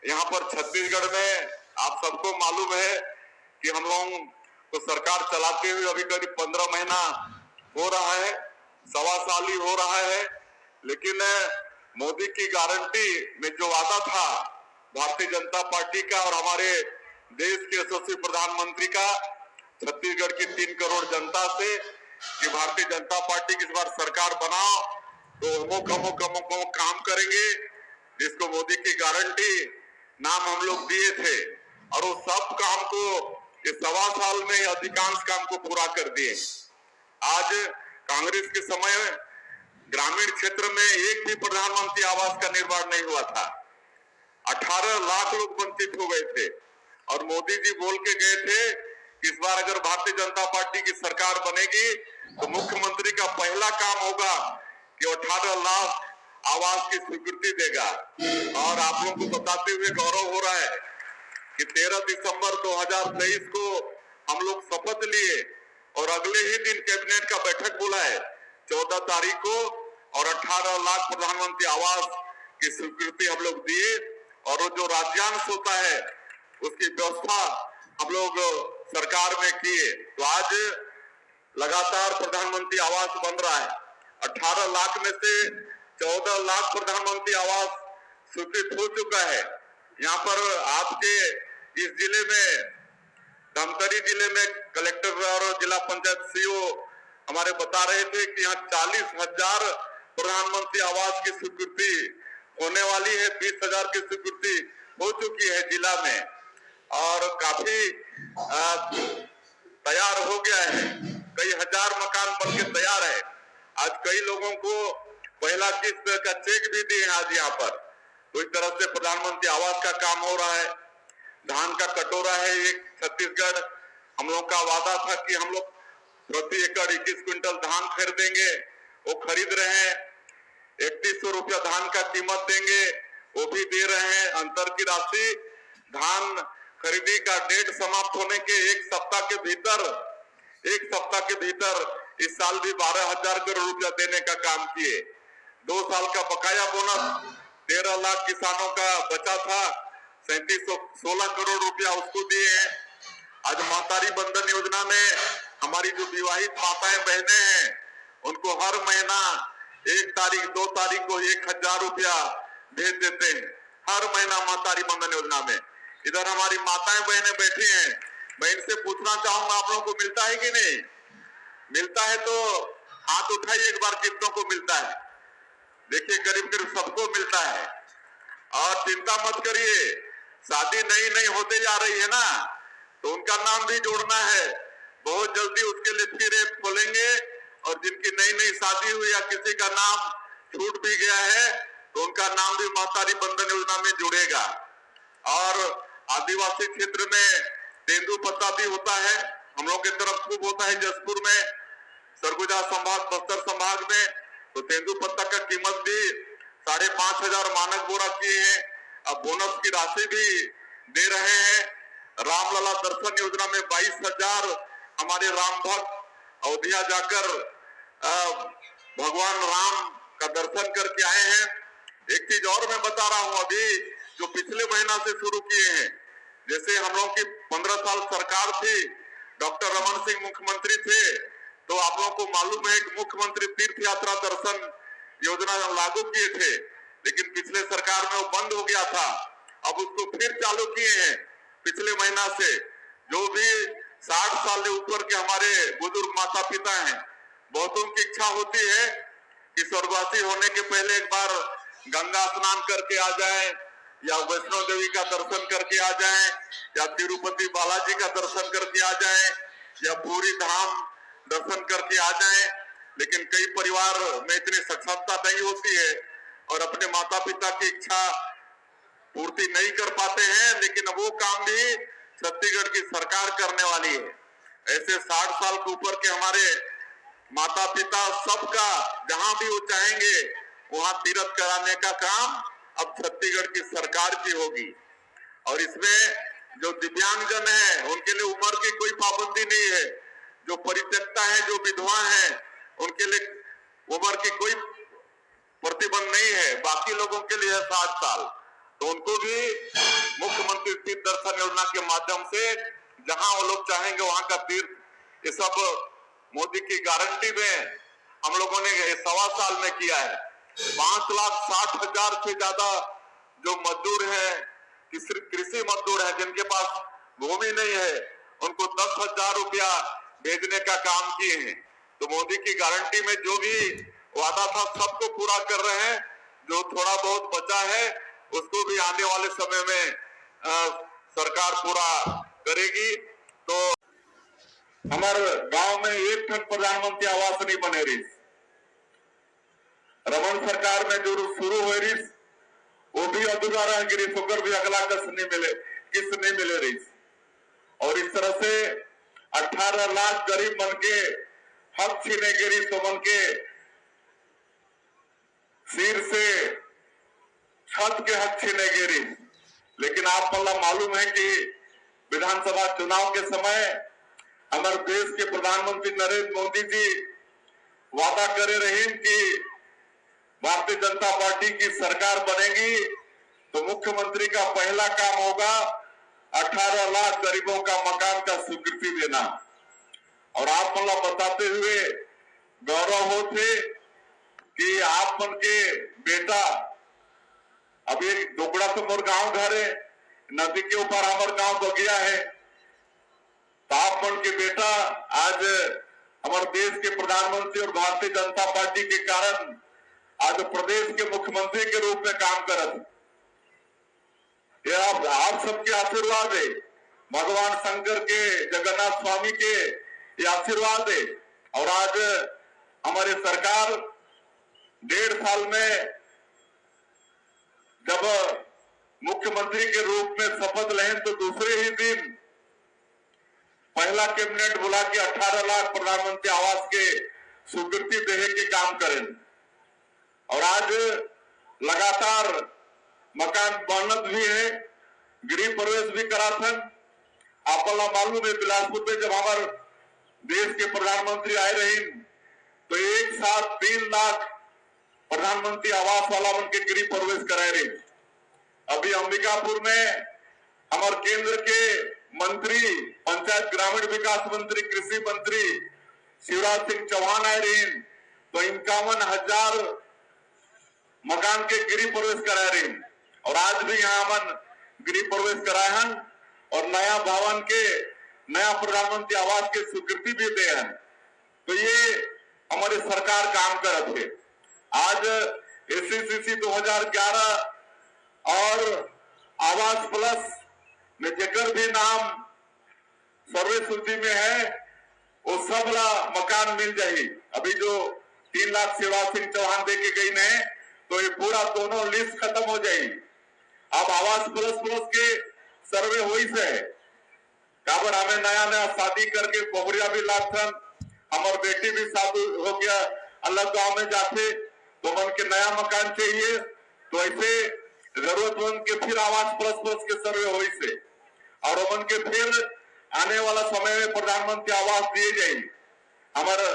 यहाँ पर छत्तीसगढ़ में आप सबको मालूम है कि हम लोग तो सरकार चलाते हुए अभी करीब 15 महीना हो रहा है, सवा साल ही हो रहा है, लेकिन मोदी की गारंटी में जो वादा था भारतीय जनता पार्टी का और हमारे देश के यशस्वी प्रधानमंत्री का छत्तीसगढ़ की 3 करोड़ जनता से कि भारतीय जनता पार्टी की इस बार सरकार बनाओ तो अमुक काम करेंगे, जिसको मोदी की गारंटी नाम हम लोग दिए थे और वो सब काम को इस सवा साल में अधिकांश काम को पूरा कर दिए। आज कांग्रेस के समय ग्रामीण क्षेत्र में एक भी प्रधानमंत्री आवास का निर्माण नहीं हुआ था, 18 लाख लोग वंचित हो गए थे और मोदी जी बोल के गए थे कि इस बार अगर भारतीय जनता पार्टी की सरकार बनेगी तो मुख्यमंत्री का पहला काम होगा कि 18 लाख आवास की स्वीकृति देगा। और आप लोगों को बताते हुए गौरव हो रहा है कि 13 दिसंबर 2023 को हम लोग शपथ लिए और अगले ही दिन कैबिनेट का बैठक बुलाए 14 तारीख को और 18 लाख प्रधानमंत्री आवास की स्वीकृति हम लोग दिए और वो जो राज्यांश होता है उसकी व्यवस्था हम लोग सरकार में किए। तो आज लगातार प्रधानमंत्री आवास बन रहा है, 18 लाख में से 14 लाख प्रधानमंत्री आवास स्वीकृत हो चुका है। यहाँ पर आपके इस जिले में धमतरी जिले में कलेक्टर और जिला पंचायत सीईओ हमारे बता रहे थे कि यहाँ 40,000 प्रधानमंत्री आवास की स्वीकृति होने वाली है, 20,000 की स्वीकृति हो चुकी है जिला में और काफी तैयार हो गया है, कई हजार मकान बनके तैयार है। आज कई लोगों को पहला किस्त का चेक भी दिए आज यहाँ पर। तो इस तरह से प्रधानमंत्री आवास का काम हो रहा है। धान का कटोरा है एक छत्तीसगढ़, हम लोग का वादा था कि हम लोग प्रति एकड़ 21 क्विंटल धान खरीदेंगे, वो खरीद रहे हैं। 3100 रुपया धान का कीमत देंगे, वो भी दे रहे हैं। अंतर की राशि धान खरीदी का डेट समाप्त होने के एक सप्ताह के भीतर इस साल भी 12,000 करोड़ रुपया देने का काम किए। 2 साल का बकाया बोनस 13 लाख किसानों का बचा था, 3716 करोड़ रुपया उसको दिए हैं। आज मातारी बंधन योजना में हमारी जो विवाहित माताएं बहनें हैं उनको हर महीना 1 तारीख 2 तारीख को 1,000 रुपया भेज देते हैं हर महीना मातारी बंधन योजना में। इधर हमारी माताएं बहनें बैठी हैं, मैं इनसे पूछना चाहूंगा आप लोगों को मिलता है कि नहीं? मिलता है तो हाथ उठाइए एक बार, कितनों को मिलता है? देखिए करीब करीब सबको मिलता है। और चिंता मत करिए, शादी नई नई होते जा रही है ना, तो उनका नाम भी जोड़ना है। बहुत जल्दी उसके लिए फिर ऐप खोलेंगे और जिनकी नई नई शादी हुई या किसी का नाम छूट भी गया है तो उनका नाम भी मातारी बंधन योजना में जुड़ेगा। और आदिवासी क्षेत्र में तेंदू पत्ता भी होता है, हम लोग की तरफ खूब होता है जसपुर में, सरगुजा संभाग, बस्तर संभाग में, तो तेंदू पत्ता का कीमत भी 5,500 मानक बोरा किए हैं। अब बोनस की राशि भी दे रहे हैं। रामलला दर्शन योजना में 22,000 हमारे राम भक्त अयोध्या जाकर भगवान राम का दर्शन करके आए हैं। एक चीज और मैं बता रहा हूं, अभी जो पिछले महीना से शुरू किए हैं, जैसे हम लोग की 15 साल सरकार थी, डॉक्टर रमन सिंह मुख्यमंत्री थे, तो आप लोगों को मालूम है कि मुख्यमंत्री तीर्थ यात्रा दर्शन योजना लागू किए थे, लेकिन पिछले सरकार में वो बंद हो गया था। अब उसको फिर चालू किए हैं पिछले महीना से। जो भी 60 साल से ऊपर के हमारे बुजुर्ग माता पिता हैं, बहुतों की इच्छा होती है कि स्वर्गवासी होने के पहले एक बार गंगा स्नान करके आ जाए या वैष्णो देवी का दर्शन करके आ जाए या तिरुपति बालाजी का दर्शन करके आ जाए या पूरी धाम दर्शन करके आ जाए। लेकिन कई परिवार में इतनी सक्षमता नहीं होती है और अपने माता पिता की इच्छा पूर्ति नहीं कर पाते हैं, लेकिन वो काम भी छत्तीसगढ़ की सरकार करने वाली है। ऐसे 60 साल के ऊपर के हमारे माता पिता सबका जहां भी वो चाहेंगे वहां तीर्थ कराने का काम अब छत्तीसगढ़ की सरकार की होगी। और इसमें जो दिव्यांगजन है उनके लिए उम्र की कोई पाबंदी नहीं है, जो परित्यक्ता है, जो विधवा है, उनके लिए उम्र की कोई प्रतिबंध नहीं है। बाकी लोगों के लिए 60 साल, तो उनको भी दर्शन योजना के माध्यम से जहां वो लोग चाहेंगे वहां का तीर्थ, ये सब मोदी की गारंटी में हम लोगों ने 1.25 साल में किया है। 5,60,000 से ज्यादा जो मजदूर हैं, कृषि मजदूर हैं, जिनके पास भूमि नहीं है, उनको 10,000 रुपया भेजने का काम किए हैं। तो मोदी की गारंटी में जो भी वादा था सबको पूरा कर रहे हैं। जो थोड़ा बहुत बचा है उसको भी आने वाले समय में सरकार पूरा करेगी। तो हमारे गांव में एक ठन प्रधानमंत्री आवास नहीं बने रही। रमन सरकार में जो शुरू हुई रही वो भी अधूरा रह गिरी, होकर भी अगला किस्त नहीं मिले रही। और इस तरह से 18 लाख गरीब मन के हक छीने गिरी, तो मन के सिर से छत के हक छीने गिरी। लेकिन आप मालूम है कि विधानसभा चुनाव के समय हमारे देश के प्रधानमंत्री नरेंद्र मोदी जी वादा करे रहे कि भारतीय जनता पार्टी की सरकार बनेगी तो मुख्यमंत्री का पहला काम होगा 18 लाख गरीबों का मकान का स्वीकृति देना। और आप बताते हुए गौरव होते कि आप मन के बेटा, अब एक दोगड़ा तो मोर गांव घर है, नदी के ऊपर हमारे गांव बगिया है, तो आप मन के बेटा आज हमारे देश के प्रधानमंत्री और भारतीय जनता पार्टी के कारण आज प्रदेश के मुख्यमंत्री के रूप में काम करत। ये आप सबके आशीर्वाद है, भगवान शंकर के, जगन्नाथ स्वामी के ये आशीर्वाद है। और आज हमारी सरकार 1.5 साल में जब मुख्यमंत्री के रूप में शपथ लें तो दूसरे ही दिन पहला कैबिनेट बुला के 18 लाख प्रधानमंत्री आवास के स्वीकृति देने के काम करें। और आज लगातार मकान बनत भी है, गृह प्रवेश भी करा था। आप मालूम है बिलासपुर में जब हमारे देश के प्रधानमंत्री आए रहे तो एक साथ 3 लाख प्रधानमंत्री आवास वाला उनके गृह प्रवेश कराए रहे। अभी अंबिकापुर में हमारे केंद्र के मंत्री, पंचायत ग्रामीण विकास मंत्री, कृषि मंत्री शिवराज सिंह चौहान आए रहे तो 51,000 मकान के गृह प्रवेश कराए रहे। और आज भी यहाँ मन गृह प्रवेश कराए हैं और नया भवन के, नया प्रधानमंत्री आवास के स्वीकृति भी दे हैं। तो ये हमारी सरकार काम करत है। आज एससीसी 2011 और आवास प्लस में जेकर भी नाम सर्वे सूची में है वो सबला मकान मिल जाये। अभी जो 3 लाख शिवराज सिंह चौहान दे के गई ने तो ये पूरा दोनों लिस्ट खत्म हो जाएगी। अब आवास प्लस के सर्वे हो ही से काबर हमें नया शादी करके बहुरिया भी लागथन, हमारे बेटी भी शादी हो गया अलग गांव में जाते तो मन के नया मकान चाहिए तो ऐसे जरूरतमंद के फिर आवास प्लस के सर्वे हो से और मन के फिर आने वाला समय में प्रधानमंत्री आवास दिए जाएंगे। हमारे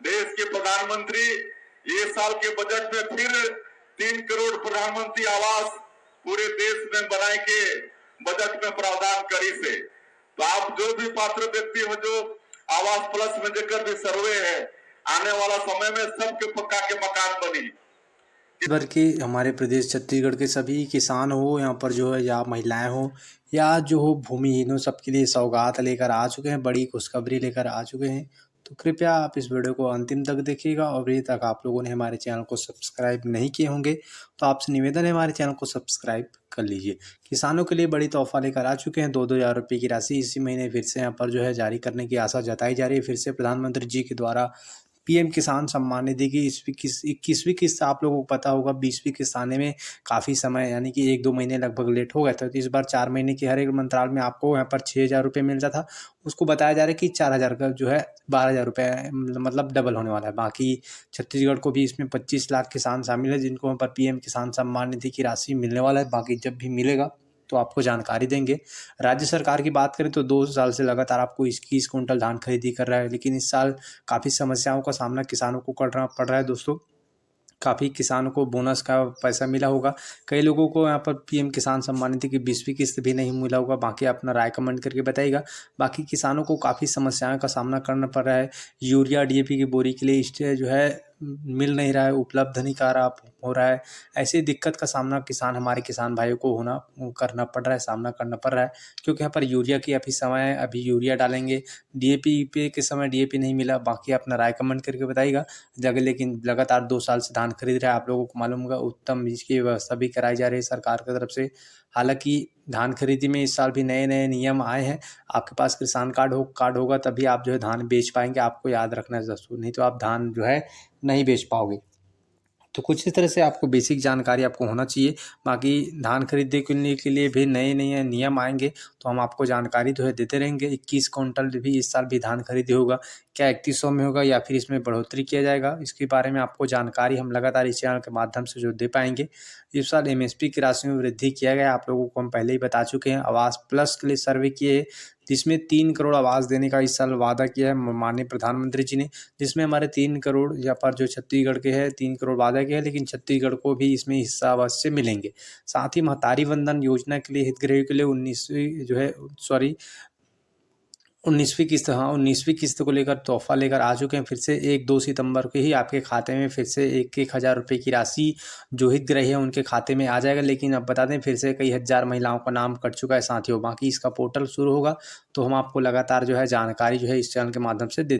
देश के प्रधानमंत्री ये साल के बजट में फिर 3 करोड़ प्रधानमंत्री आवास पूरे देश में बनाए के बजट में प्रावधान करी से। तो आप जो भी पात्र व्यक्ति हो जो आवास प्लस में जेकर भी सर्वे है आने वाला समय में सबके पक्का के मकान बनी। भर के हमारे प्रदेश छत्तीसगढ़ के सभी किसान हो यहाँ पर जो है या महिलाएं हो या जो हो भूमिहीन हो सबके लिए सौगात लेकर आ चुके हैं, बड़ी खुशखबरी लेकर आ चुके हैं। तो कृपया आप इस वीडियो को अंतिम तक देखिएगा और अभी तक आप लोगों ने हमारे चैनल को सब्सक्राइब नहीं किए होंगे तो आपसे निवेदन है हमारे चैनल को सब्सक्राइब कर लीजिए। किसानों के लिए बड़ी तोहफा लेकर आ चुके हैं। 2-2 हज़ार रुपये की राशि इसी महीने फिर से यहाँ पर जो है जारी करने की आशा जताई जा रही है। फिर से प्रधानमंत्री जी के द्वारा पीएम किसान सम्मान निधि की 21वीं किस्त आप लोगों को पता होगा 20वीं किस्त आने में काफ़ी समय यानी कि 1-2 महीने लगभग लेट हो गया था। तो इस बार 4 महीने की हर एक मंत्राल में आपको यहाँ पर 6,000 रुपये मिल रहा था, उसको बताया जा रहा है कि 4,000 का जो है 12,000 रुपये मतलब डबल होने वाला है। बाकी छत्तीसगढ़ को भी इसमें 25 लाख किसान शामिल है जिनको यहाँ पर पीएम किसान सम्मान निधि की राशि मिलने वाला है। बाकी जब भी मिलेगा तो आपको जानकारी देंगे। राज्य सरकार की बात करें तो 2 साल से लगातार आपको 21 कुंटल धान खरीदी कर रहा है, लेकिन इस साल काफ़ी समस्याओं का सामना किसानों को करना पड़ रहा है दोस्तों। काफ़ी किसानों को बोनस का पैसा मिला होगा। कई लोगों को यहाँ पर पीएम किसान सम्मान निधि की 20वीं किस्त भी नहीं मिला होगा। बाकी अपना राय कमेंट करके बताइएगा। बाकी किसानों को काफ़ी समस्याओं का सामना करना पड़ रहा है। यूरिया डीएपी की बोरी के लिए जो है मिल नहीं रहा है, उपलब्ध नहीं हो रहा है। ऐसी दिक्कत का सामना हमारे किसान भाइयों को करना पड़ रहा है, सामना करना पड़ रहा है, क्योंकि यहाँ पर यूरिया की अभी समय है, अभी यूरिया डालेंगे। डीएपी पे के समय डीएपी नहीं मिला। बाकी अपना राय कमेंट करके बताइएगा। लेकिन लगातार 2 साल से धान खरीद रहा है, आप लोगों को मालूम होगा। उत्तम बीज की व्यवस्था भी कराई जा रही है सरकार की तरफ से। हालांकि धान खरीदी में इस साल भी नए नए नियम आए हैं। आपके पास किसान कार्ड होगा तभी आप जो है धान बेच पाएंगे। आपको याद रखना ज़रूर, नहीं तो आप धान जो है नहीं बेच पाओगे। तो कुछ इस तरह से आपको बेसिक जानकारी आपको होना चाहिए। बाकी धान खरीदने के लिए भी नए नए नियम आएंगे, तो हम आपको जानकारी जो है देते रहेंगे। 21 क्विंटल भी इस साल भी धान खरीदी होगा, क्या 3100 में होगा या फिर इसमें बढ़ोतरी किया जाएगा, इसके बारे में आपको जानकारी हम लगातार इस चैनल के माध्यम से जो दे पाएंगे। इस साल एमएसपी की राशि में वृद्धि किया गया, आप लोगों को हम पहले ही बता चुके हैं। आवास प्लस के लिए सर्वे किए, जिसमें 3 करोड़ आवास देने का इस साल वादा किया है माननीय प्रधानमंत्री जी ने, जिसमें हमारे 3 करोड़ यहाँ पर जो छत्तीसगढ़ के हैं 3 करोड़ वादा किया है, लेकिन छत्तीसगढ़ को भी इसमें हिस्सा अवश्य मिलेंगे। साथ ही महतारी वंदन योजना के लिए हितग्राहियों के लिए 19वीं किस्त 19वीं किस्त को लेकर तोहफा लेकर आ चुके हैं। फिर से 1-2 सितंबर को ही आपके खाते में फिर से 1-1 हज़ार रुपये की राशि जो हितग्राही है उनके खाते में आ जाएगा। लेकिन अब बता दें, फिर से कई हज़ार महिलाओं का नाम कट चुका है साथियों। बाकी इसका पोर्टल शुरू होगा तो हम आपको लगातार जो है जानकारी जो है इस चैनल के माध्यम से दे